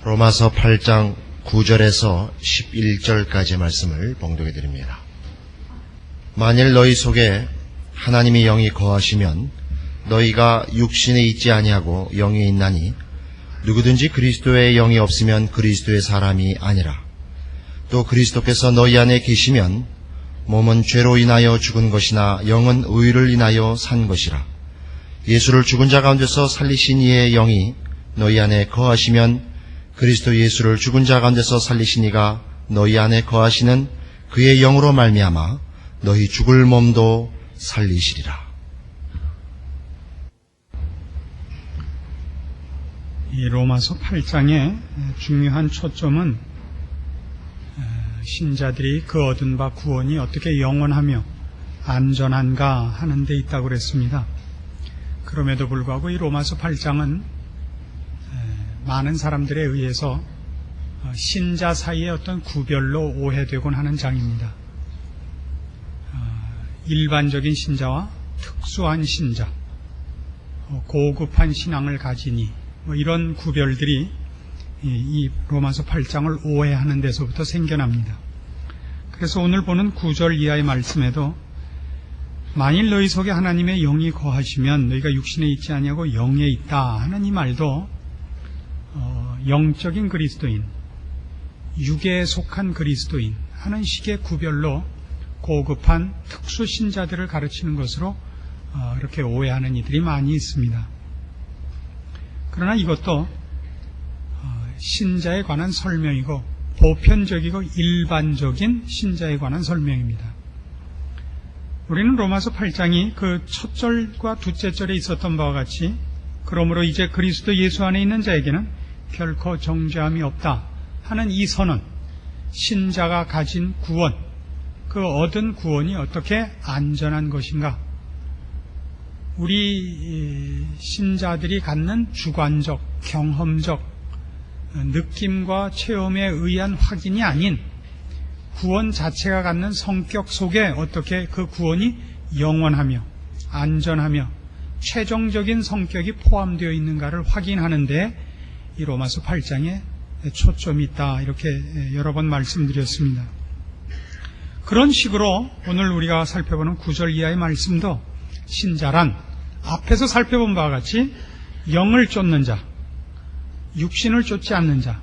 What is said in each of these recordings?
로마서 8장 9절에서 11절까지의 말씀을 봉독해 드립니다. 만일 너희 속에 하나님의 영이 거하시면 너희가 육신에 있지 아니하고 영에 있나니 누구든지 그리스도의 영이 없으면 그리스도의 사람이 아니라. 또 그리스도께서 너희 안에 계시면 몸은 죄로 인하여 죽은 것이나 영은 의를 인하여 산 것이라. 예수를 죽은 자 가운데서 살리신 이의 영이 너희 안에 거하시면 그리스도 예수를 죽은 자 가운데서 살리신 이가 너희 안에 거하시는 그의 영으로 말미암아 너희 죽을 몸도 살리시리라. 이 로마서 8장의 중요한 초점은 신자들이 그 얻은 바 구원이 어떻게 영원하며 안전한가 하는 데 있다고 그랬습니다. 그럼에도 불구하고 이 로마서 8장은 많은 사람들에 의해서 신자 사이의 어떤 구별로 오해되곤 하는 장입니다. 일반적인 신자와 특수한 신자, 고급한 신앙을 가지니 이런 구별들이 이 로마서 8장을 오해하는 데서부터 생겨납니다. 그래서 오늘 보는 9절 이하의 말씀에도 만일 너희 속에 하나님의 영이 거하시면 너희가 육신에 있지 아니하고 영에 있다 하는 이 말도 영적인 그리스도인, 육에 속한 그리스도인 하는 식의 구별로 고급한 특수 신자들을 가르치는 것으로 이렇게 오해하는 이들이 많이 있습니다. 그러나 이것도 신자에 관한 설명이고 보편적이고 일반적인 신자에 관한 설명입니다. 우리는 로마서 8장이 그 첫 절과 두째 절에 있었던 바와 같이 그러므로 이제 그리스도 예수 안에 있는 자에게는 결코 정죄함이 없다 하는 이 선언, 신자가 가진 구원, 그 얻은 구원이 어떻게 안전한 것인가, 우리 신자들이 갖는 주관적, 경험적 느낌과 체험에 의한 확인이 아닌 구원 자체가 갖는 성격 속에 어떻게 그 구원이 영원하며 안전하며 최종적인 성격이 포함되어 있는가를 확인하는데 이 로마서 8장에 초점이 있다, 이렇게 여러 번 말씀드렸습니다. 그런 식으로 오늘 우리가 살펴보는 9절 이하의 말씀도 신자란 앞에서 살펴본 바와 같이 영을 쫓는 자, 육신을 쫓지 않는 자,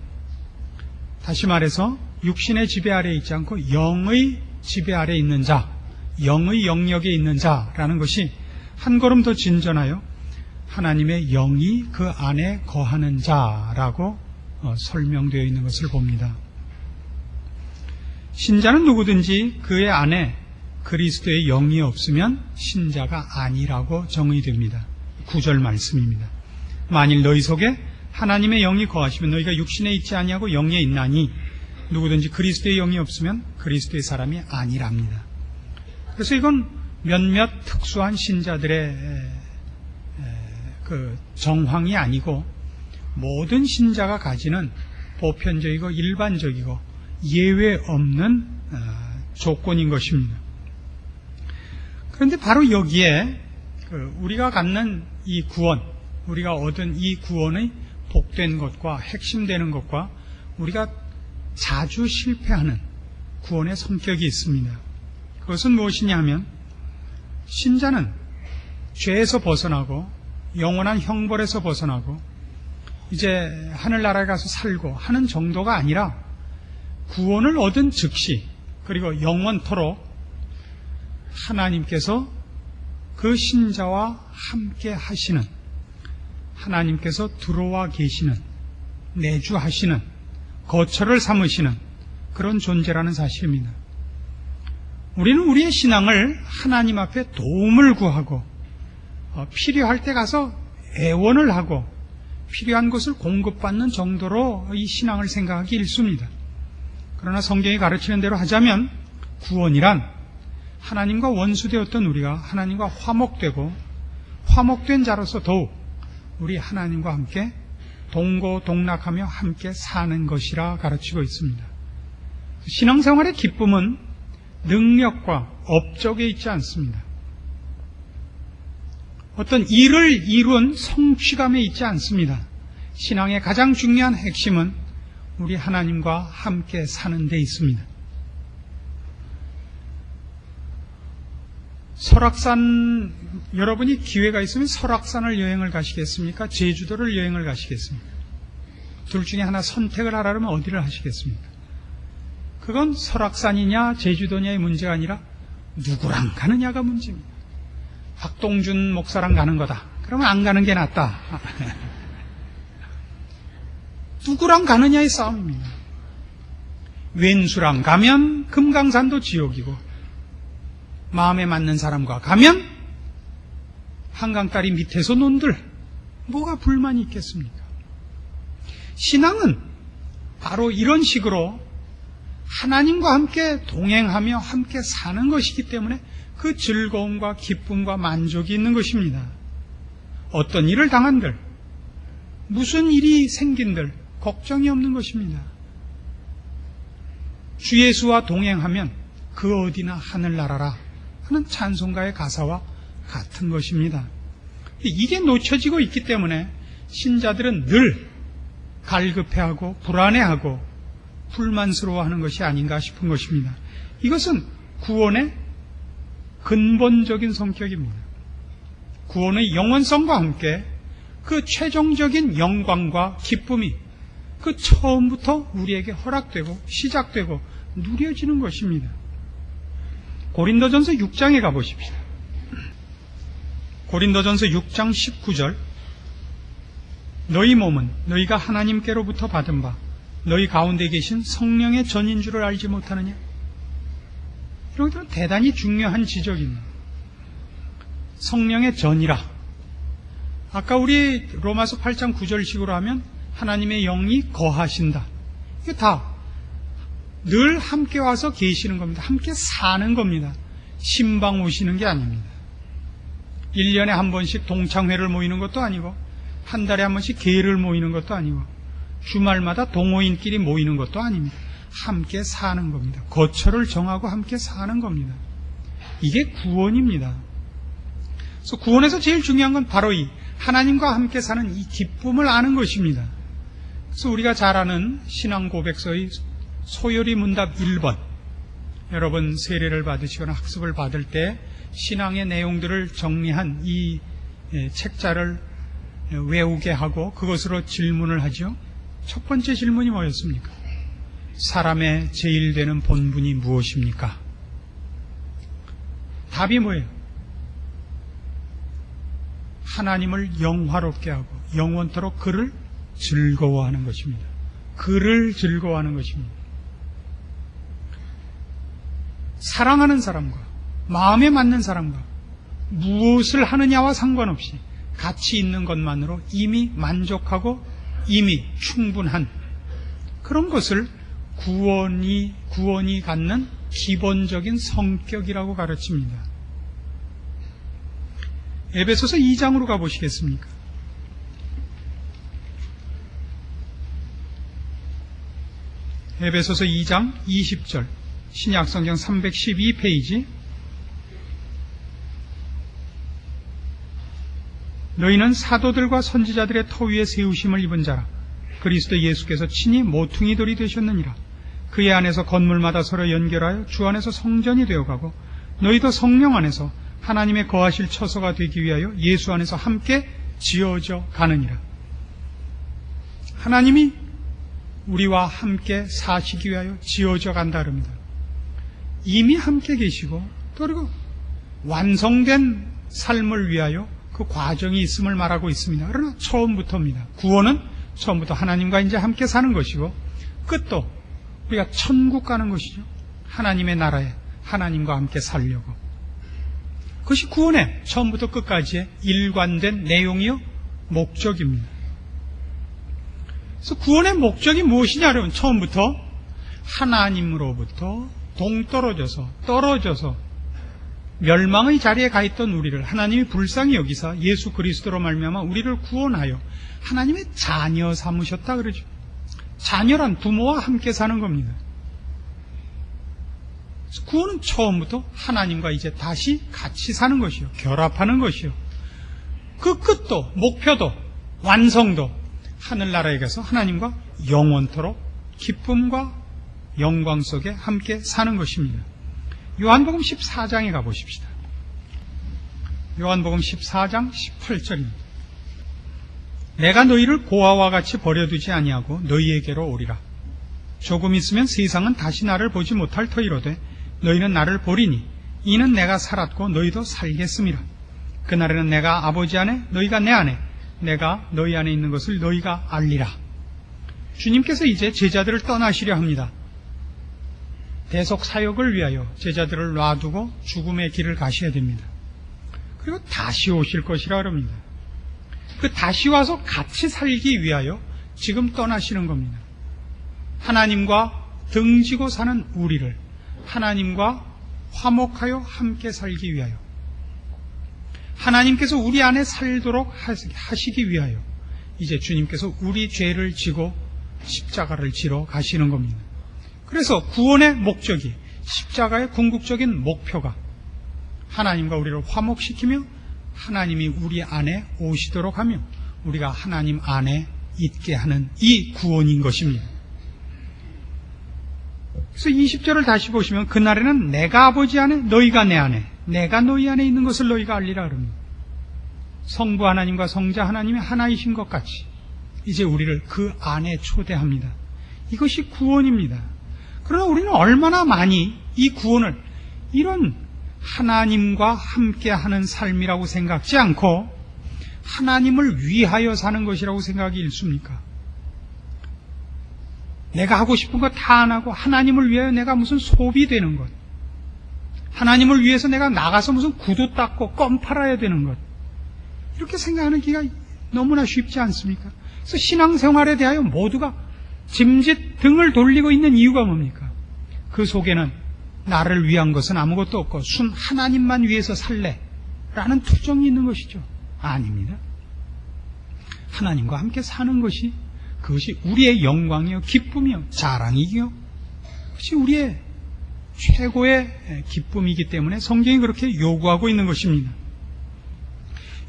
다시 말해서 육신의 지배 아래에 있지 않고 영의 지배 아래에 있는 자, 영의 영역에 있는 자라는 것이 한 걸음 더 진전하여 하나님의 영이 그 안에 거하는 자라고 설명되어 있는 것을 봅니다. 신자는 누구든지 그의 안에 그리스도의 영이 없으면 신자가 아니라고 정의됩니다. 9절 말씀입니다. 만일 너희 속에 하나님의 영이 거하시면 너희가 육신에 있지 아니하고 영에 있나니 누구든지 그리스도의 영이 없으면 그리스도의 사람이 아니랍니다. 그래서 이건 몇몇 특수한 신자들의 그 정황이 아니고 모든 신자가 가지는 보편적이고 일반적이고 예외 없는 조건인 것입니다. 그런데 바로 여기에 우리가 갖는 이 구원, 우리가 얻은 이 구원의 복된 것과 핵심되는 것과 우리가 자주 실패하는 구원의 성격이 있습니다. 그것은 무엇이냐 하면 신자는 죄에서 벗어나고 영원한 형벌에서 벗어나고 이제 하늘나라에 가서 살고 하는 정도가 아니라 구원을 얻은 즉시 그리고 영원토록 하나님께서 그 신자와 함께 하시는, 하나님께서 들어와 계시는, 내주하시는, 거처를 삼으시는 그런 존재라는 사실입니다. 우리는 우리의 신앙을 하나님 앞에 도움을 구하고 필요할 때 가서 애원을 하고 필요한 것을 공급받는 정도로 이 신앙을 생각하기 일쑤입니다. 그러나 성경이 가르치는 대로 하자면 구원이란 하나님과 원수되었던 우리가 하나님과 화목되고 화목된 자로서 더욱 우리 하나님과 함께 동고동락하며 함께 사는 것이라 가르치고 있습니다. 신앙생활의 기쁨은 능력과 업적에 있지 않습니다. 어떤 일을 이룬 성취감에 있지 않습니다. 신앙의 가장 중요한 핵심은 우리 하나님과 함께 사는 데 있습니다. 설악산, 여러분이 기회가 있으면 설악산을 여행을 가시겠습니까? 제주도를 여행을 가시겠습니까? 둘 중에 하나 선택을 하라면 어디를 하시겠습니까? 그건 설악산이냐 제주도냐의 문제가 아니라 누구랑 가느냐가 문제입니다. 박동준 목사랑 가는 거다. 그러면 안 가는 게 낫다. 누구랑 가느냐의 싸움입니다. 왼수랑 가면 금강산도 지옥이고, 마음에 맞는 사람과 가면 한강다리 밑에서 논들, 뭐가 불만이 있겠습니까? 신앙은 바로 이런 식으로 하나님과 함께 동행하며 함께 사는 것이기 때문에 그 즐거움과 기쁨과 만족이 있는 것입니다. 어떤 일을 당한들, 무슨 일이 생긴들 걱정이 없는 것입니다. 주 예수와 동행하면 그 어디나 하늘나라라 하는 찬송가의 가사와 같은 것입니다. 이게 놓쳐지고 있기 때문에 신자들은 늘 갈급해하고 불안해하고 불만스러워하는 것이 아닌가 싶은 것입니다. 이것은 구원의 근본적인 성격입니다. 구원의 영원성과 함께 그 최종적인 영광과 기쁨이 그 처음부터 우리에게 허락되고 시작되고 누려지는 것입니다. 고린도전서 6장에 가보십시다. 고린도전서 6장 19절, 너희 몸은 너희가 하나님께로부터 받은 바 너희 가운데 계신 성령의 전인 줄을 알지 못하느냐? 이런 것들은 대단히 중요한 지적입니다. 성령의 전이라. 아까 우리 로마서 8장 9절식으로 하면 하나님의 영이 거하신다. 이게 다 늘 함께 와서 계시는 겁니다. 함께 사는 겁니다. 신방 오시는 게 아닙니다. 1년에 한 번씩 동창회를 모이는 것도 아니고, 한 달에 한 번씩 계를 모이는 것도 아니고, 주말마다 동호인끼리 모이는 것도 아닙니다. 함께 사는 겁니다. 거처를 정하고 함께 사는 겁니다. 이게 구원입니다. 그래서 구원에서 제일 중요한 건 바로 이 하나님과 함께 사는 이 기쁨을 아는 것입니다. 그래서 우리가 잘 아는 신앙 고백서의 소요리 문답 1번, 여러분 세례를 받으시거나 학습을 받을 때 신앙의 내용들을 정리한 이 책자를 외우게 하고 그것으로 질문을 하죠. 첫 번째 질문이 뭐였습니까? 사람의 제일 되는 본분이 무엇입니까? 답이 뭐예요? 하나님을 영화롭게 하고 영원토록 그를 즐거워하는 것입니다. 그를 즐거워하는 것입니다. 사랑하는 사람과 마음에 맞는 사람과 무엇을 하느냐와 상관없이 같이 있는 것만으로 이미 만족하고 이미 충분한 그런 것을 구원이 갖는 기본적인 성격이라고 가르칩니다. 에베소서 2장으로 가보시겠습니까? 에베소서 2장 20절, 신약성경 312페이지. 너희는 사도들과 선지자들의 터 위에 세우심을 입은 자라. 그리스도 예수께서 친히 모퉁이 돌이 되셨느니라. 그의 안에서 건물마다 서로 연결하여 주 안에서 성전이 되어가고 너희도 성령 안에서 하나님의 거하실 처소가 되기 위하여 예수 안에서 함께 지어져 가느니라. 하나님이 우리와 함께 사시기 위하여 지어져 간다 그럽니다. 이미 함께 계시고 또 그리고 완성된 삶을 위하여 그 과정이 있음을 말하고 있습니다. 그러나 처음부터입니다. 구원은 처음부터 하나님과 이제 함께 사는 것이고 끝도 우리가 천국 가는 것이죠. 하나님의 나라에 하나님과 함께 살려고. 그것이 구원의 처음부터 끝까지의 일관된 내용이요 목적입니다. 그래서 구원의 목적이 무엇이냐 하면 처음부터 하나님으로부터 떨어져서 멸망의 자리에 가 있던 우리를 하나님이 불쌍히 여기사 예수 그리스도로 말미암아 우리를 구원하여 하나님의 자녀 삼으셨다 그러죠. 자녀란 부모와 함께 사는 겁니다. 구원은 처음부터 하나님과 이제 다시 같이 사는 것이요, 결합하는 것이요. 그 끝도, 목표도, 완성도 하늘나라에 가서 하나님과 영원토록 기쁨과 영광 속에 함께 사는 것입니다. 요한복음 14장에 가보십시다. 요한복음 14장 18절입니다. 내가 너희를 고아와 같이 버려두지 아니하고 너희에게로 오리라. 조금 있으면 세상은 다시 나를 보지 못할 터이로되 너희는 나를 보리니 이는 내가 살았고 너희도 살겠음이라. 그날에는 내가 아버지 안에 너희가 내 안에 내가 너희 안에 있는 것을 너희가 알리라. 주님께서 이제 제자들을 떠나시려 합니다. 대속 사역을 위하여 제자들을 놔두고 죽음의 길을 가셔야 됩니다. 그리고 다시 오실 것이라 그럽니다. 그 다시 와서 같이 살기 위하여 지금 떠나시는 겁니다. 하나님과 등지고 사는 우리를 하나님과 화목하여 함께 살기 위하여, 하나님께서 우리 안에 살도록 하시기 위하여 이제 주님께서 우리 죄를 지고 십자가를 지러 가시는 겁니다. 그래서 구원의 목적이, 십자가의 궁극적인 목표가 하나님과 우리를 화목시키며 하나님이 우리 안에 오시도록 하며 우리가 하나님 안에 있게 하는 이 구원인 것입니다. 그래서 20절을 다시 보시면 그날에는 내가 아버지 안에 너희가 내 안에 내가 너희 안에 있는 것을 너희가 알리라 그럽니다. 성부 하나님과 성자 하나님이 하나이신 것 같이 이제 우리를 그 안에 초대합니다. 이것이 구원입니다. 그러나 우리는 얼마나 많이 이 구원을 이런 하나님과 함께하는 삶이라고 생각지 않고 하나님을 위하여 사는 것이라고 생각이 일쑤입니까? 내가 하고 싶은 거 다 안 하고 하나님을 위하여 내가 무슨 소비되는 것, 하나님을 위해서 내가 나가서 무슨 구두 닦고 껌 팔아야 되는 것, 이렇게 생각하는 기가 너무나 쉽지 않습니까? 그래서 신앙생활에 대하여 모두가 짐짓 등을 돌리고 있는 이유가 뭡니까? 그 속에는 나를 위한 것은 아무것도 없고 순 하나님만 위해서 살래 라는 투정이 있는 것이죠. 아닙니다. 하나님과 함께 사는 것이, 그것이 우리의 영광이요 기쁨이요 자랑이요, 그것이 우리의 최고의 기쁨이기 때문에 성경이 그렇게 요구하고 있는 것입니다.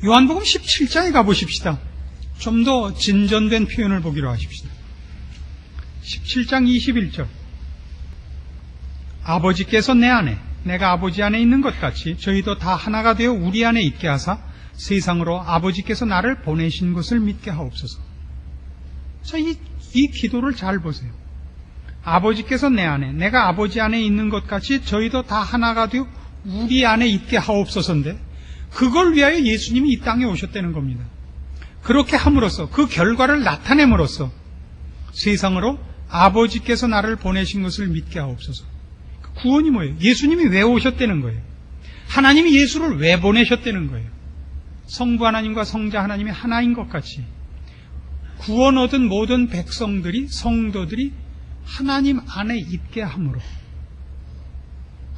요한복음 17장에 가보십시다. 좀 더 진전된 표현을 보기로 하십시다. 17장 21절. 아버지께서 내 안에 내가 아버지 안에 있는 것 같이 저희도 다 하나가 되어 우리 안에 있게 하사 세상으로 아버지께서 나를 보내신 것을 믿게 하옵소서. 자, 이 기도를 잘 보세요. 아버지께서 내 안에 내가 아버지 안에 있는 것 같이 저희도 다 하나가 되어 우리 안에 있게 하옵소서인데, 그걸 위하여 예수님이 이 땅에 오셨다는 겁니다. 그렇게 함으로써, 그 결과를 나타냄으로써 세상으로 아버지께서 나를 보내신 것을 믿게 하옵소서. 구원이 뭐예요? 예수님이 왜 오셨다는 거예요? 하나님이 예수를 왜 보내셨다는 거예요? 성부 하나님과 성자 하나님이 하나인 것 같이 구원 얻은 모든 백성들이, 성도들이 하나님 안에 있게 함으로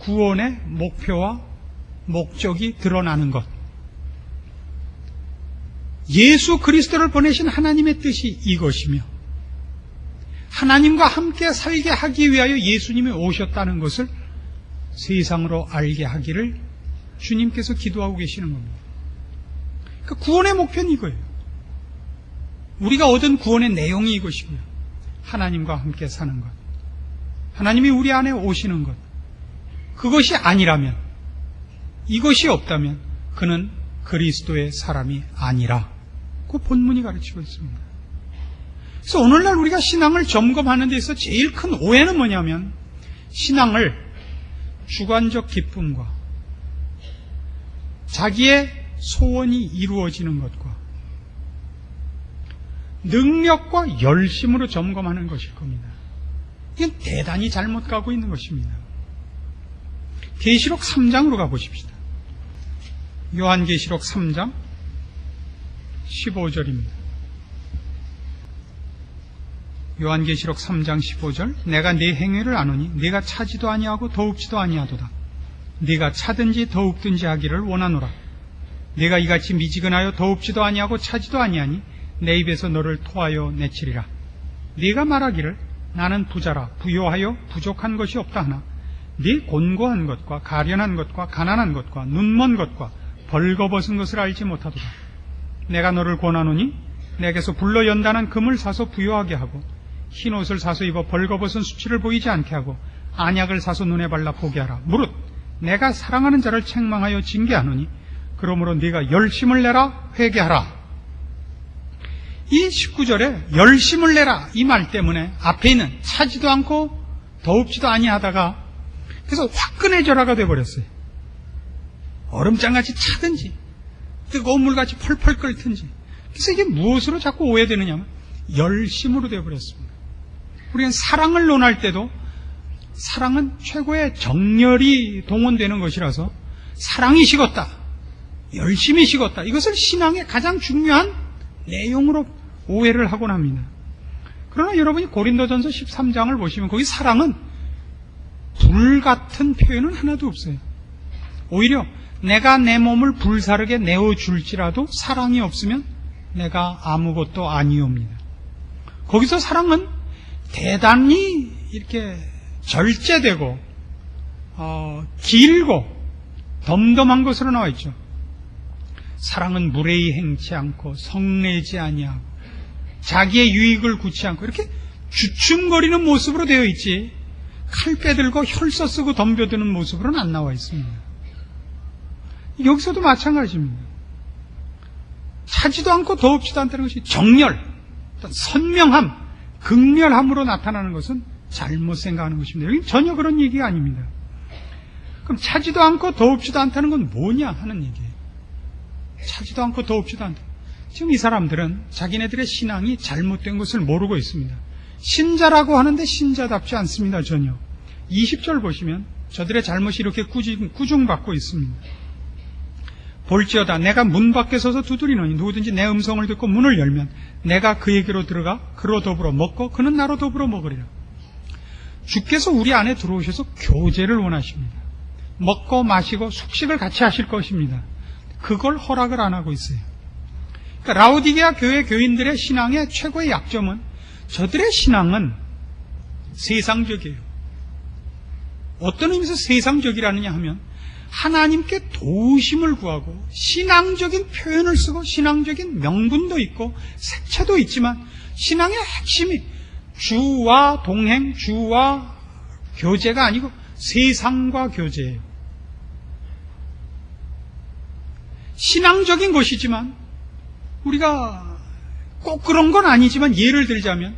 구원의 목표와 목적이 드러나는 것, 예수 그리스도를 보내신 하나님의 뜻이 이것이며 하나님과 함께 살게 하기 위하여 예수님이 오셨다는 것을 세상으로 알게 하기를 주님께서 기도하고 계시는 겁니다. 그러니까 구원의 목표는 이거예요. 우리가 얻은 구원의 내용이 이것이고요. 하나님과 함께 사는 것, 하나님이 우리 안에 오시는 것, 그것이 아니라면, 이것이 없다면 그는 그리스도의 사람이 아니라 그 본문이 가르치고 있습니다. 그래서 오늘날 우리가 신앙을 점검하는 데 있어서 제일 큰 오해는 뭐냐면, 신앙을 주관적 기쁨과 자기의 소원이 이루어지는 것과 능력과 열심으로 점검하는 것일 겁니다. 이건 대단히 잘못 가고 있는 것입니다. 계시록 3장으로 가보십시다. 요한계시록 3장 15절입니다. 요한계시록 3장 15절. 내가 네 행위를 아노니 네가 차지도 아니하고 더욱지도 아니하도다. 네가 차든지 더욱든지 하기를 원하노라. 네가 이같이 미지근하여 더욱지도 아니하고 차지도 아니하니 내 입에서 너를 토하여 내치리라. 네가 말하기를 나는 부자라 부요하여 부족한 것이 없다 하나 네 곤고한 것과 가련한 것과 가난한 것과 눈먼 것과 벌거벗은 것을 알지 못하도다. 내가 너를 권하노니 내게서 불러 연단한 금을 사서 부요하게 하고 흰 옷을 사서 입어 벌거벗은 수치를 보이지 않게 하고 안약을 사서 눈에 발라 보게 하라. 무릇 내가 사랑하는 자를 책망하여 징계하노니 그러므로 네가 열심을 내라 회개하라. 이 19절에 열심을 내라 이 말 때문에 앞에 있는 차지도 않고 더웁지도 아니하다가 그래서 화끈해져라가 돼버렸어요. 얼음장같이 차든지 뜨거운 물같이 펄펄 끓든지. 그래서 이게 무엇으로 자꾸 오해되느냐면 열심으로 돼버렸습니다. 우리는 사랑을 논할 때도 사랑은 최고의 정열이 동원되는 것이라서 사랑이 식었다, 열심히 식었다, 이것을 신앙의 가장 중요한 내용으로 오해를 하곤 합니다. 그러나 여러분이 고린도전서 13장을 보시면 거기 사랑은 불같은 표현은 하나도 없어요. 오히려 내가 내 몸을 불사르게 내어줄지라도 사랑이 없으면 내가 아무것도 아니옵니다. 거기서 사랑은 대단히 이렇게 절제되고 길고 덤덤한 것으로 나와 있죠. 사랑은 무례히 행치 않고 성내지 아니하고 자기의 유익을 구치 않고 이렇게 주춤거리는 모습으로 되어 있지 칼 빼들고 혈서 쓰고 덤벼드는 모습으로는 안 나와 있습니다. 여기서도 마찬가지입니다. 차지도 않고 더웁지도 않다는 것이 정열, 어떤 선명함, 극렬함으로 나타나는 것은 잘못 생각하는 것입니다. 여기 전혀 그런 얘기가 아닙니다. 그럼 차지도 않고 더웁지도 않다는 건 뭐냐 하는 얘기예요. 차지도 않고 더웁지도 않다. 지금 이 사람들은 자기네들의 신앙이 잘못된 것을 모르고 있습니다. 신자라고 하는데 신자답지 않습니다. 전혀. 20절 보시면 저들의 잘못이 이렇게 꾸중받고 있습니다. 볼지어다 내가 문 밖에 서서 두드리노니 누구든지 내 음성을 듣고 문을 열면 내가 그에게로 들어가 그로 더불어 먹고 그는 나로 더불어 먹으리라. 주께서 우리 안에 들어오셔서 교제를 원하십니다. 먹고 마시고 숙식을 같이 하실 것입니다. 그걸 허락을 안 하고 있어요. 그러니까 라오디게아 교회 교인들의 신앙의 최고의 약점은 저들의 신앙은 세상적이에요. 어떤 의미에서 세상적이라느냐 하면 하나님께 도우심을 구하고 신앙적인 표현을 쓰고 신앙적인 명분도 있고 색채도 있지만 신앙의 핵심이 주와 동행, 주와 교제가 아니고 세상과 교제예요. 신앙적인 것이지만 우리가 꼭 그런 건 아니지만 예를 들자면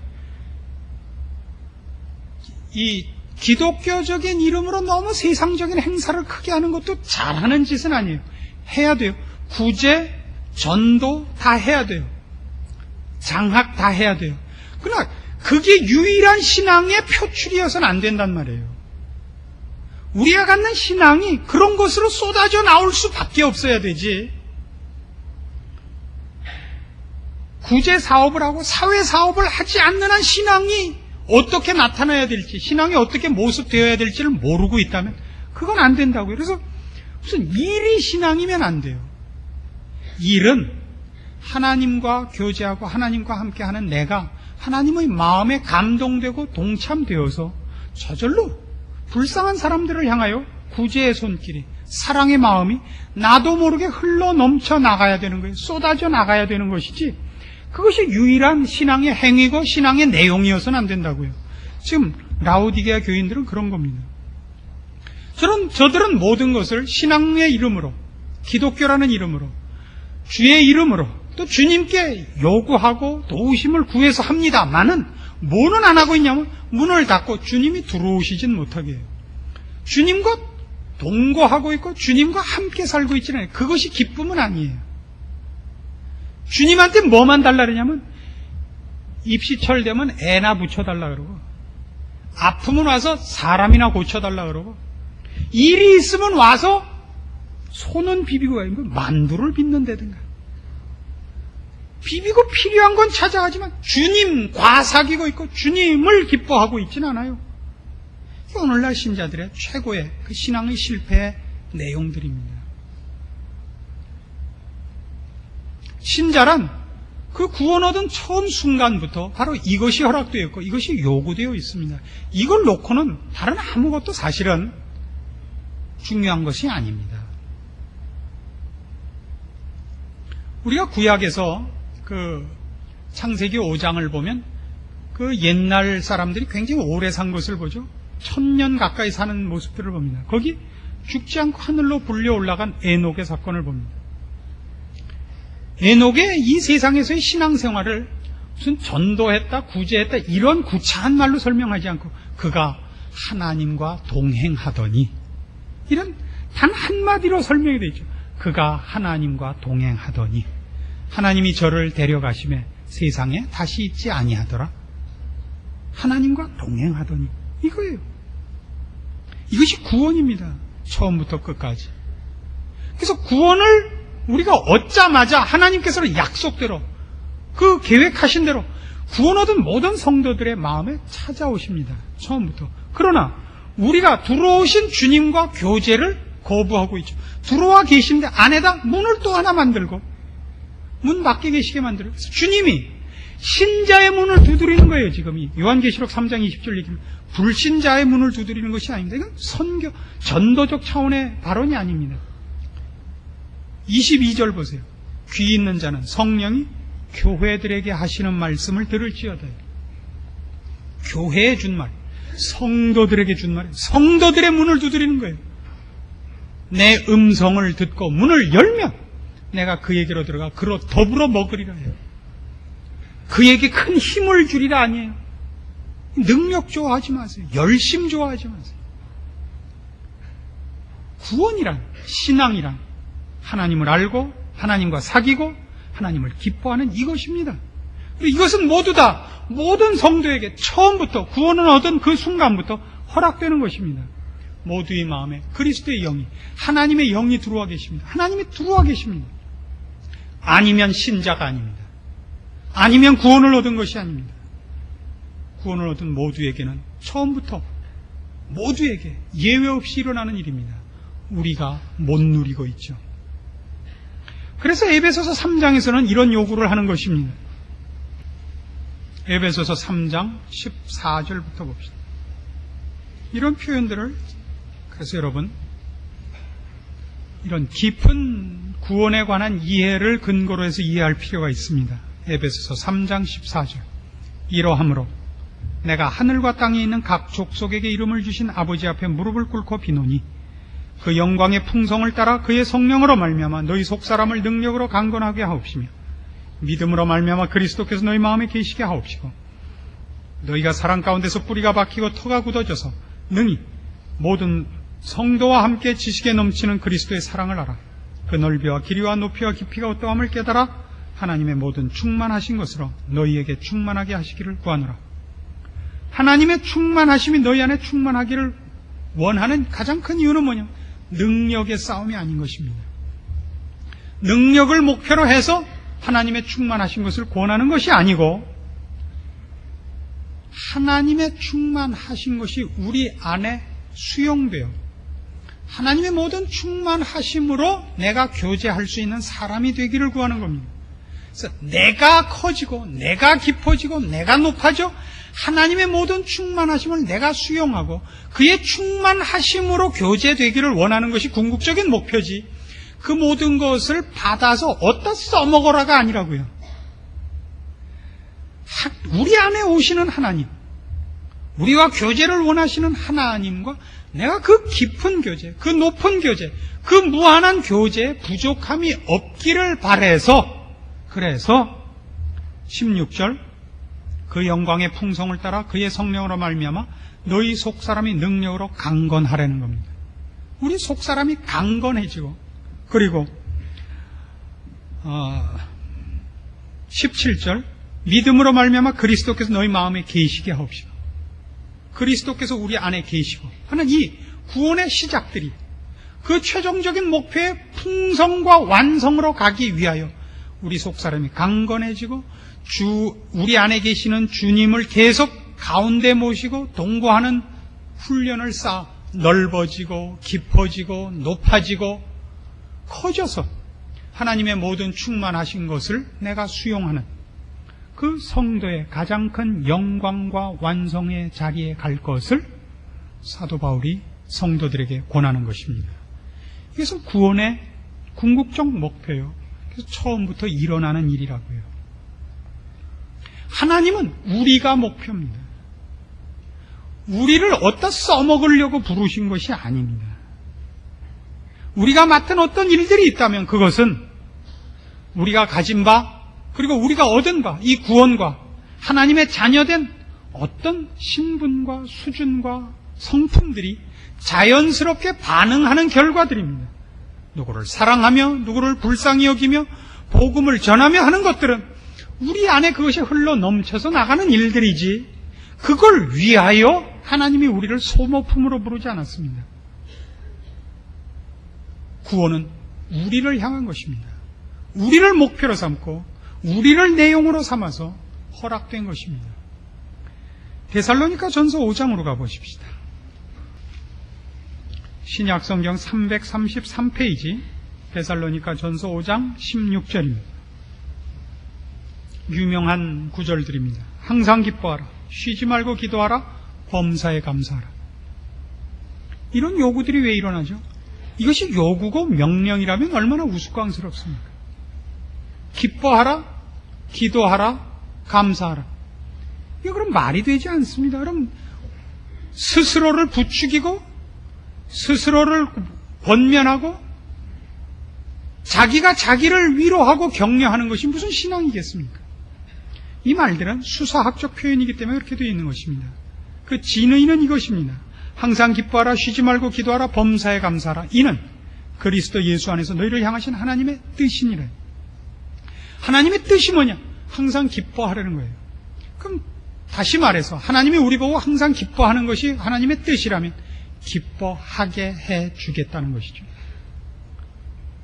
이 기독교적인 이름으로 너무 세상적인 행사를 크게 하는 것도 잘하는 짓은 아니에요. 해야 돼요. 구제, 전도 다 해야 돼요. 장학 다 해야 돼요. 그러나 그게 유일한 신앙의 표출이어서는 안 된단 말이에요. 우리가 갖는 신앙이 그런 것으로 쏟아져 나올 수밖에 없어야 되지. 구제 사업을 하고 사회 사업을 하지 않는 한 신앙이 어떻게 나타나야 될지, 신앙이 어떻게 모습되어야 될지를 모르고 있다면 그건 안 된다고요. 그래서 무슨 일이 신앙이면 안 돼요. 일은 하나님과 교제하고 하나님과 함께하는 내가 하나님의 마음에 감동되고 동참되어서 저절로 불쌍한 사람들을 향하여 구제의 손길이, 사랑의 마음이 나도 모르게 흘러 넘쳐 나가야 되는 거예요. 쏟아져 나가야 되는 것이지 그것이 유일한 신앙의 행위고 신앙의 내용이어서는 안 된다고요. 지금 라오디게아 교인들은 그런 겁니다. 저들은 모든 것을 신앙의 이름으로, 기독교라는 이름으로, 주의 이름으로 또 주님께 요구하고 도우심을 구해서 합니다만은 뭐는 안 하고 있냐면 문을 닫고 주님이 들어오시진 못하게 해요. 주님과 동거하고 있고 주님과 함께 살고 있지는 않아요. 그것이 기쁨은 아니에요. 주님한테 뭐만 달라 그러냐면 입시철 되면 애나 붙여달라 그러고 아프면 와서 사람이나 고쳐달라 그러고 일이 있으면 와서 손은 비비고 가요. 만두를 빚는다든가 비비고 필요한 건 찾아가지만 주님과 사귀고 있고 주님을 기뻐하고 있지는 않아요. 오늘날 신자들의 최고의 그 신앙의 실패의 내용들입니다. 신자란 그 구원 얻은 처음 순간부터 바로 이것이 허락되어 있고 이것이 요구되어 있습니다. 이걸 놓고는 다른 아무것도 사실은 중요한 것이 아닙니다. 우리가 구약에서 그 창세기 5장을 보면 그 옛날 사람들이 굉장히 오래 산 것을 보죠. 1000년 가까이 사는 모습들을 봅니다. 거기 죽지 않고 하늘로 불려 올라간 에녹의 사건을 봅니다. 에녹의 이 세상에서의 신앙생활을 무슨 전도했다, 구제했다 이런 구차한 말로 설명하지 않고 그가 하나님과 동행하더니, 이런 단 한마디로 설명이 되어 있죠. 그가 하나님과 동행하더니 하나님이 저를 데려가심에 세상에 다시 있지 아니하더라. 하나님과 동행하더니, 이거예요. 이것이 구원입니다. 처음부터 끝까지. 그래서 구원을 우리가 얻자마자 하나님께서는 약속대로, 그 계획하신 대로 구원 얻은 모든 성도들의 마음에 찾아오십니다. 처음부터. 그러나 우리가 들어오신 주님과 교제를 거부하고 있죠. 들어와 계신데 안에다 문을 또 하나 만들고 문 밖에 계시게 만들어요. 그래서 주님이 신자의 문을 두드리는 거예요. 지금 이 요한계시록 3장 20절 얘기입니다. 불신자의 문을 두드리는 것이 아닙니다. 이건 선교, 전도적 차원의 발언이 아닙니다. 22절 보세요. 귀 있는 자는 성령이 교회들에게 하시는 말씀을 들을지어다. 교회에 준 말, 성도들에게 준 말, 성도들의 문을 두드리는 거예요. 내 음성을 듣고 문을 열면 내가 그에게로 들어가 그로 더불어 먹으리라 해요. 그에게 큰 힘을 주리라 아니에요. 능력 좋아하지 마세요. 열심 좋아하지 마세요. 구원이란, 신앙이란 하나님을 알고 하나님과 사귀고 하나님을 기뻐하는 이것입니다. 그리고 이것은 모두 다 모든 성도에게 처음부터 구원을 얻은 그 순간부터 허락되는 것입니다. 모두의 마음에 그리스도의 영이, 하나님의 영이 들어와 계십니다. 하나님이 들어와 계십니다. 아니면 신자가 아닙니다. 아니면 구원을 얻은 것이 아닙니다. 구원을 얻은 모두에게는 처음부터 모두에게 예외 없이 일어나는 일입니다. 우리가 못 누리고 있죠. 그래서 에베소서 3장에서는 이런 요구를 하는 것입니다. 에베소서 3장 14절부터 봅시다. 이런 표현들을, 그래서 여러분, 이런 깊은 구원에 관한 이해를 근거로 해서 이해할 필요가 있습니다. 에베소서 3장 14절. 이러함으로 내가 하늘과 땅에 있는 각 족속에게 이름을 주신 아버지 앞에 무릎을 꿇고 비노니 그 영광의 풍성을 따라 그의 성령으로 말미암아 너희 속사람을 능력으로 강건하게 하옵시며 믿음으로 말미암아 그리스도께서 너희 마음에 계시게 하옵시고 너희가 사랑 가운데서 뿌리가 박히고 터가 굳어져서 능히 모든 성도와 함께 지식에 넘치는 그리스도의 사랑을 알아 그 넓이와 길이와 높이와 깊이가 어떠함을 깨달아 하나님의 모든 충만하신 것으로 너희에게 충만하게 하시기를 구하노라. 하나님의 충만하심이 너희 안에 충만하기를 원하는 가장 큰 이유는 뭐냐? 능력의 싸움이 아닌 것입니다. 능력을 목표로 해서 하나님의 충만하신 것을 권하는 것이 아니고 하나님의 충만하신 것이 우리 안에 수용되어 하나님의 모든 충만하심으로 내가 교제할 수 있는 사람이 되기를 구하는 겁니다. 그래서 내가 커지고 내가 깊어지고 내가 높아져 하나님의 모든 충만하심을 내가 수용하고 그의 충만하심으로 교제되기를 원하는 것이 궁극적인 목표지, 그 모든 것을 받아서 어디다 써먹어라가 아니라고요. 우리 안에 오시는 하나님, 우리와 교제를 원하시는 하나님과 내가 그 깊은 교제, 그 높은 교제, 그 무한한 교제에 부족함이 없기를 바라서, 그래서 16절 그 영광의 풍성을 따라 그의 성령으로 말미암아 너희 속사람이 능력으로 강건하라는 겁니다. 우리 속사람이 강건해지고, 그리고 17절 믿음으로 말미암아 그리스도께서 너희 마음에 계시게 하옵시고, 그리스도께서 우리 안에 계시고 하는 이 구원의 시작들이 그 최종적인 목표의 풍성과 완성으로 가기 위하여 우리 속사람이 강건해지고 우리 안에 계시는 주님을 계속 가운데 모시고 동거하는 훈련을 쌓아 넓어지고 깊어지고 높아지고 커져서 하나님의 모든 충만하신 것을 내가 수용하는 그 성도의 가장 큰 영광과 완성의 자리에 갈 것을 사도 바울이 성도들에게 권하는 것입니다. 이것은 구원의 궁극적 목표예요. 그래서 처음부터 일어나는 일이라고요. 하나님은 우리가 목표입니다. 우리를 어디다 써먹으려고 부르신 것이 아닙니다. 우리가 맡은 어떤 일들이 있다면 그것은 우리가 가진 바, 그리고 우리가 얻은 바, 이 구원과 하나님의 자녀된 어떤 신분과 수준과 성품들이 자연스럽게 반응하는 결과들입니다. 누구를 사랑하며 누구를 불쌍히 여기며 복음을 전하며 하는 것들은 우리 안에 그것이 흘러 넘쳐서 나가는 일들이지, 그걸 위하여 하나님이 우리를 소모품으로 부르지 않았습니다. 구원은 우리를 향한 것입니다. 우리를 목표로 삼고 우리를 내용으로 삼아서 허락된 것입니다. 데살로니가 전서 5장으로 가보십시다. 신약성경 333페이지 데살로니가 전서 5장 16절입니다. 유명한 구절들입니다. 항상 기뻐하라, 쉬지 말고 기도하라, 범사에 감사하라. 이런 요구들이 왜 일어나죠? 이것이 요구고 명령이라면 얼마나 우스꽝스럽습니까? 기뻐하라, 기도하라, 감사하라. 이거 그럼 말이 되지 않습니다. 그럼 스스로를 부추기고 스스로를 권면하고 자기가 자기를 위로하고 격려하는 것이 무슨 신앙이겠습니까? 이 말들은 수사학적 표현이기 때문에 그렇게 되어 있는 것입니다. 그 진의는 이것입니다. 항상 기뻐하라, 쉬지 말고 기도하라, 범사에 감사하라. 이는 그리스도 예수 안에서 너희를 향하신 하나님의 뜻이니라. 하나님의 뜻이 뭐냐? 항상 기뻐하라는 거예요. 그럼 다시 말해서 하나님이 우리 보고 항상 기뻐하는 것이 하나님의 뜻이라면 기뻐하게 해 주겠다는 것이죠.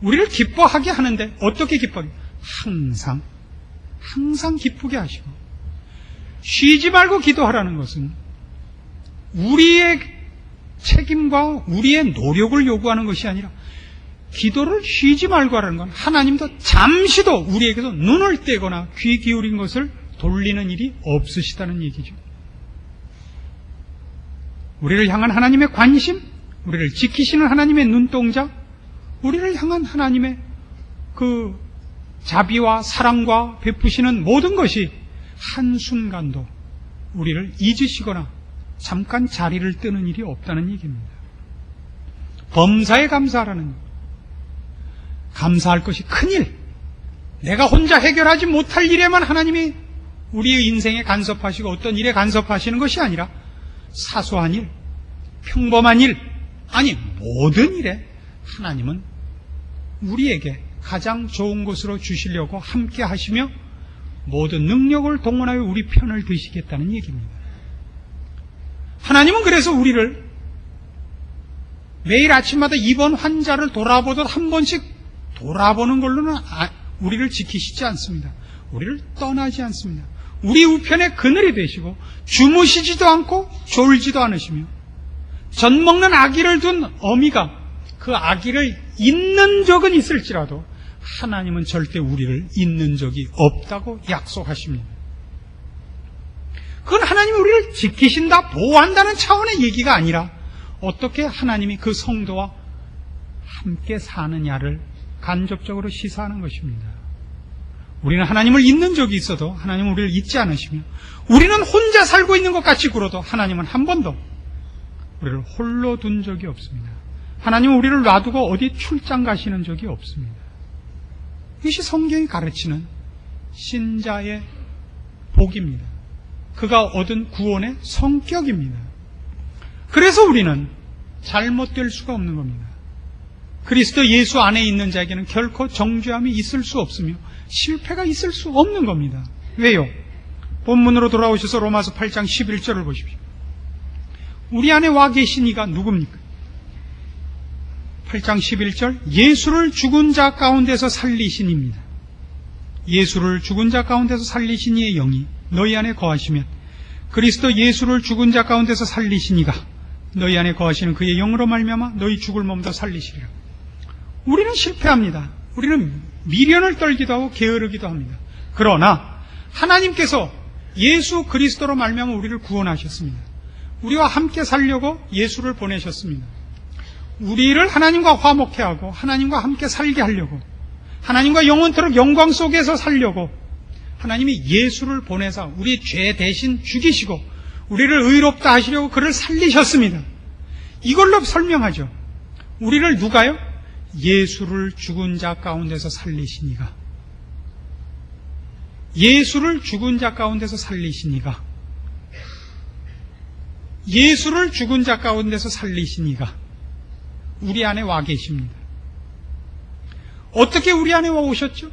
우리를 기뻐하게 하는데 어떻게 기뻐하게? 항상 기쁘게 하시고, 쉬지 말고 기도하라는 것은 우리의 책임과 우리의 노력을 요구하는 것이 아니라 기도를 쉬지 말고 하라는 건 하나님도 잠시도 우리에게서 눈을 떼거나 귀 기울인 것을 돌리는 일이 없으시다는 얘기죠. 우리를 향한 하나님의 관심, 우리를 지키시는 하나님의 눈동자, 우리를 향한 하나님의 그 자비와 사랑과 베푸시는 모든 것이 한순간도 우리를 잊으시거나 잠깐 자리를 뜨는 일이 없다는 얘기입니다. 범사에 감사하라는 것. 감사할 것이 큰일, 내가 혼자 해결하지 못할 일에만 하나님이 우리의 인생에 간섭하시고 어떤 일에 간섭하시는 것이 아니라 사소한 일, 평범한 일, 아니 모든 일에 하나님은 우리에게 가장 좋은 것으로 주시려고 함께 하시며 모든 능력을 동원하여 우리 편을 드시겠다는 얘기입니다. 하나님은 그래서 우리를 매일 아침마다 입원 환자를 돌아보듯 한 번씩 돌아보는 걸로는 우리를 지키시지 않습니다. 우리를 떠나지 않습니다. 우리 우편의 그늘이 되시고 주무시지도 않고 졸지도 않으시며 젖 먹는 아기를 둔 어미가 그 아기를 잊는 적은 있을지라도 하나님은 절대 우리를 잊는 적이 없다고 약속하십니다. 그건 하나님이 우리를 지키신다, 보호한다는 차원의 얘기가 아니라 어떻게 하나님이 그 성도와 함께 사느냐를 간접적으로 시사하는 것입니다. 우리는 하나님을 잊는 적이 있어도 하나님은 우리를 잊지 않으시며, 우리는 혼자 살고 있는 것 같이 굴어도 하나님은 한 번도 우리를 홀로 둔 적이 없습니다. 하나님은 우리를 놔두고 어디 출장 가시는 적이 없습니다. 이것이 성경이 가르치는 신자의 복입니다. 그가 얻은 구원의 성격입니다. 그래서 우리는 잘못될 수가 없는 겁니다. 그리스도 예수 안에 있는 자에게는 결코 정죄함이 있을 수 없으며 실패가 있을 수 없는 겁니다. 왜요? 본문으로 돌아오셔서 로마서 8장 11절을 보십시오. 우리 안에 와 계신 이가 누굽니까? 8장 11절, 예수를 죽은 자 가운데서 살리신 이입니다. 예수를 죽은 자 가운데서 살리신 이의 영이 너희 안에 거하시면 그리스도 예수를 죽은 자 가운데서 살리신 이가 너희 안에 거하시는 그의 영으로 말미암아 너희 죽을 몸도 살리시리라. 우리는 실패합니다. 우리는 미련을 떨기도 하고 게으르기도 합니다. 그러나 하나님께서 예수 그리스도로 말미암아 우리를 구원하셨습니다. 우리와 함께 살려고 예수를 보내셨습니다. 우리를 하나님과 화목해 하고 하나님과 함께 살게 하려고, 하나님과 영원토록 영광 속에서 살려고 하나님이 예수를 보내사 우리 죄 대신 죽이시고 우리를 의롭다 하시려고 그를 살리셨습니다. 이걸로 설명하죠. 우리를 누가요? 예수를 죽은 자 가운데서 살리시니가. 예수를 죽은 자 가운데서 살리시니가. 예수를 죽은 자 가운데서 살리시니가 우리 안에 와 계십니다. 어떻게 우리 안에 와 오셨죠?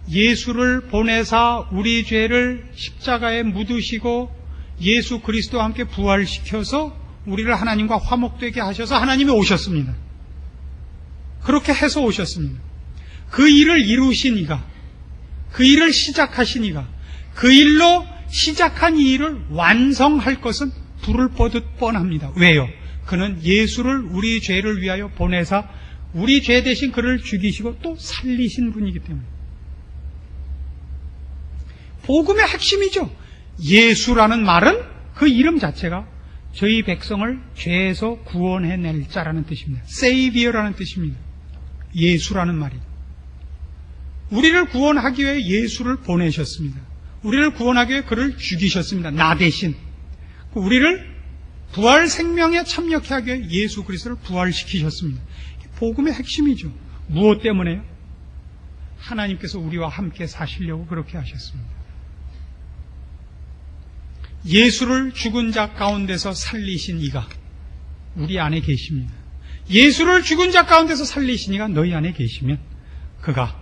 예수를 보내사 우리 죄를 십자가에 묻으시고 예수 그리스도와 함께 부활시켜서 우리를 하나님과 화목되게 하셔서 하나님이 오셨습니다. 그렇게 해서 오셨습니다. 그 일을 이루시니가, 그 일을 시작하시니가, 그 일로 시작한 이 일을 완성할 것은 불을 뻗듯 뻔합니다. 왜요? 그는 예수를 우리 죄를 위하여 보내사 우리 죄 대신 그를 죽이시고 또 살리신 분이기 때문에. 복음의 핵심이죠. 예수라는 말은 그 이름 자체가 저희 백성을 죄에서 구원해낼 자라는 뜻입니다. Savior라는 뜻입니다. 예수라는 말이. 우리를 구원하기 위해 예수를 보내셨습니다. 우리를 구원하기 위해 그를 죽이셨습니다. 나 대신. 우리를 부활 생명에 참여케 하기 위해 예수 그리스도를 부활시키셨습니다. 복음의 핵심이죠. 무엇 때문에요? 하나님께서 우리와 함께 사시려고 그렇게 하셨습니다. 예수를 죽은 자 가운데서 살리신 이가 우리 안에 계십니다. 예수를 죽은 자 가운데서 살리신 이가 너희 안에 계시면 그가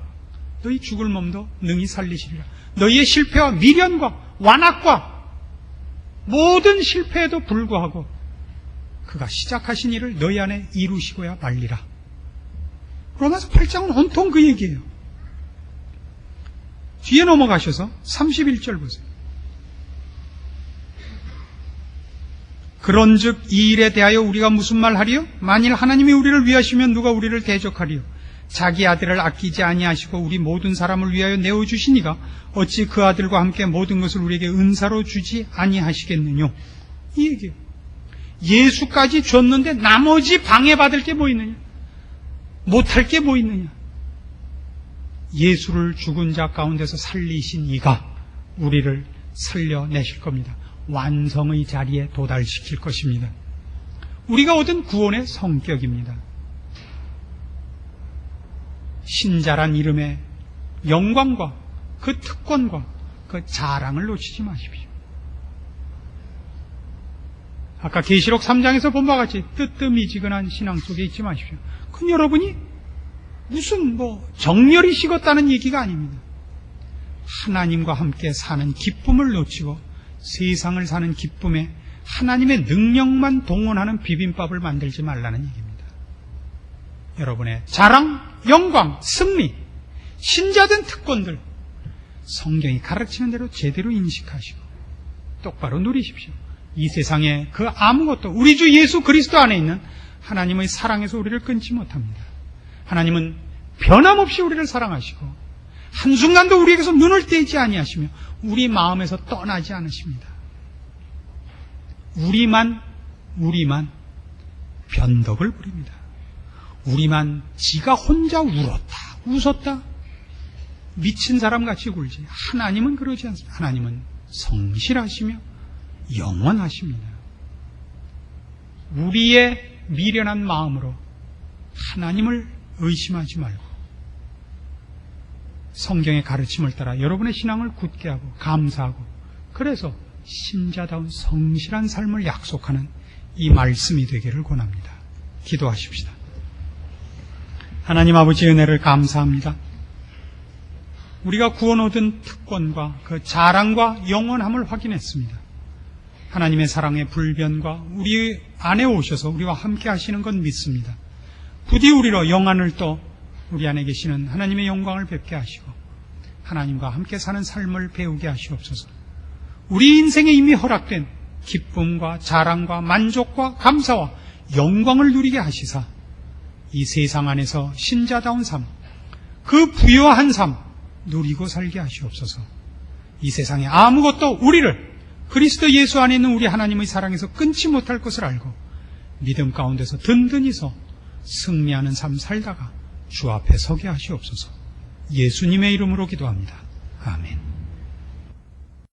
너희 죽을 몸도 능히 살리시리라. 너희의 실패와 미련과 완악과 모든 실패에도 불구하고 그가 시작하신 일을 너희 안에 이루시고야 말리라. 로마서 8장은 온통 그 얘기예요. 뒤에 넘어가셔서 31절 보세요. 그런즉 이 일에 대하여 우리가 무슨 말 하리요? 만일 하나님이 우리를 위하시면 누가 우리를 대적하리요? 자기 아들을 아끼지 아니하시고 우리 모든 사람을 위하여 내어주시니가 어찌 그 아들과 함께 모든 것을 우리에게 은사로 주지 아니하시겠느뇨? 이 얘기예요. 예수까지 줬는데 나머지 방해받을 게 뭐 있느냐? 못할 게 뭐 있느냐? 예수를 죽은 자 가운데서 살리신 이가 우리를 살려내실 겁니다. 완성의 자리에 도달시킬 것입니다. 우리가 얻은 구원의 성격입니다. 신자란 이름의 영광과 그 특권과 그 자랑을 놓치지 마십시오. 아까 계시록 3장에서 본 바와 같이 뜨뜻미지근한 신앙 속에 있지 마십시오. 그건 여러분이 무슨 정렬이 식었다는 얘기가 아닙니다. 하나님과 함께 사는 기쁨을 놓치고 세상을 사는 기쁨에 하나님의 능력만 동원하는 비빔밥을 만들지 말라는 얘기입니다. 여러분의 자랑, 영광, 승리, 신자된 특권들 성경이 가르치는 대로 제대로 인식하시고 똑바로 누리십시오. 이 세상에 그 아무것도 우리 주 예수 그리스도 안에 있는 하나님의 사랑에서 우리를 끊지 못합니다. 하나님은 변함없이 우리를 사랑하시고 한순간도 우리에게서 눈을 떼지 아니하시며 우리 마음에서 떠나지 않으십니다. 우리만 변덕을 부립니다. 우리만 지가 혼자 울었다, 웃었다, 미친 사람같이 굴지. 하나님은 그러지 않습니다. 하나님은 성실하시며 영원하십니다. 우리의 미련한 마음으로 하나님을 의심하지 말고 성경의 가르침을 따라 여러분의 신앙을 굳게 하고 감사하고 그래서 신자다운 성실한 삶을 약속하는 이 말씀이 되기를 권합니다. 기도하십시다. 하나님 아버지 은혜를 감사합니다. 우리가 구원 얻은 특권과 그 자랑과 영원함을 확인했습니다. 하나님의 사랑의 불변과 우리 안에 오셔서 우리와 함께 하시는 건 믿습니다. 부디 우리로 영안을 또 우리 안에 계시는 하나님의 영광을 뵙게 하시고 하나님과 함께 사는 삶을 배우게 하시옵소서. 우리 인생에 이미 허락된 기쁨과 자랑과 만족과 감사와 영광을 누리게 하시사 이 세상 안에서 신자다운 삶, 그 부유한 삶 누리고 살게 하시옵소서. 이 세상에 아무것도 우리를 그리스도 예수 안에 있는 우리 하나님의 사랑에서 끊지 못할 것을 알고 믿음 가운데서 든든히 서 승리하는 삶 살다가 주 앞에 서게 하시옵소서. 예수님의 이름으로 기도합니다. 아멘.